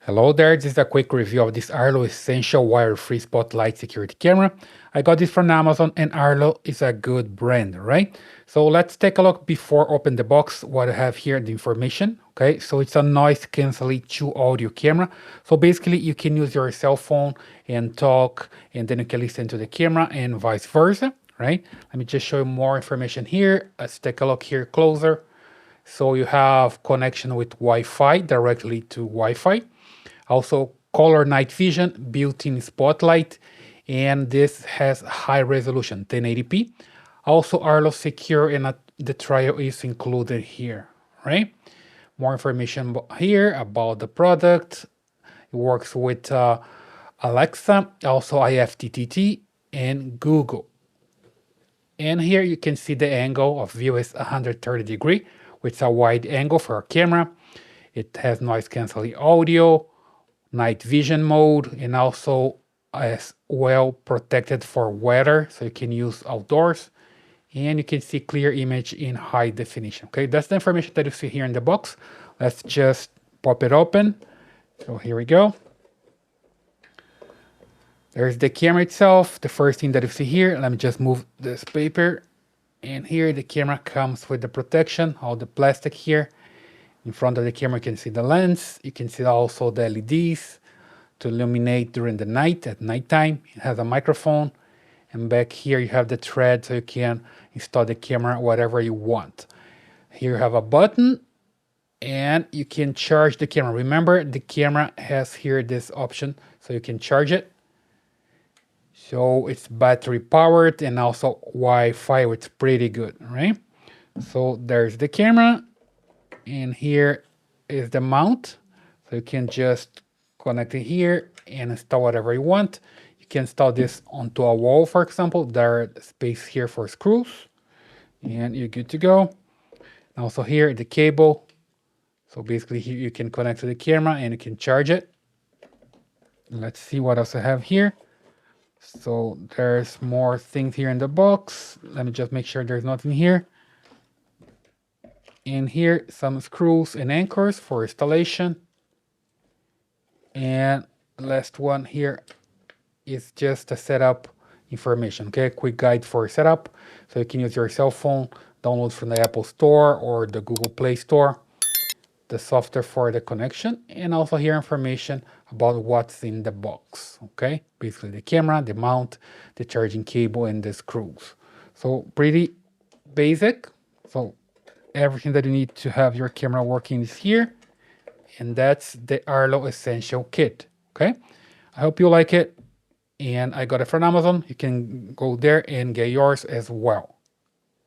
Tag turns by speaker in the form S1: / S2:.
S1: Hello there, this is a quick review of this Arlo Essential Wire-Free Spotlight Security Camera. I got this from Amazon and Arlo is a good brand, right? So let's take a look before open the box what I have here, the information. Okay, so it's a noise canceling 2 audio camera. So basically you can use your cell phone and talk and then you can listen to the camera and vice versa, right? Let me just show you more information here. Let's take a look here closer. So you have connection with Wi-Fi directly to Wi-Fi. Also color night vision, built-in spotlight, and this has high resolution 1080p. Also Arlo secure and the trial is included here, right? More information here about the product. It works with Alexa, also IFTTT and Google. And here you can see the angle of view is 130 degree, which is a wide angle for a camera. It has noise canceling audio, night vision mode, and also as well protected for weather, so you can use outdoors. And you can see clear image in high definition. Okay, that's the information that you see here in the box. Let's just pop it open. So here we go. There's the camera itself. The first thing that you see here, let me just move this paper. And here the camera comes with the protection, all the plastic here. In front of the camera, you can see the lens. You can see also the LEDs to illuminate during the night, at nighttime. It has a microphone. And back here, you have the thread so you can install the camera whatever you want. Here you have a button and you can charge the camera. Remember, the camera has here this option so you can charge it. So it's battery powered and also Wi-Fi, which is pretty good, right? So there's the camera. And here is the mount. So you can just connect it here and install whatever you want. You can install this onto a wall, for example. There's space here for screws. And you're good to go. And also here, the cable. So basically here you can connect to the camera and you can charge it. Let's see what else I have here. So there's more things here in the box. Let me just make sure there's nothing here. And here, some screws and anchors for installation. And last one here is just a setup information. Okay, quick guide for setup. So you can use your cell phone, download from the Apple Store or the Google Play Store, the software for the connection, and also here information about what's in the box. Okay, basically the camera, the mount, the charging cable, and the screws. So pretty basic. So everything that you need to have your camera working is here, and that's the Arlo Essential Kit. Okay, I hope you like it, and I got it from Amazon. You can go there and get yours as well.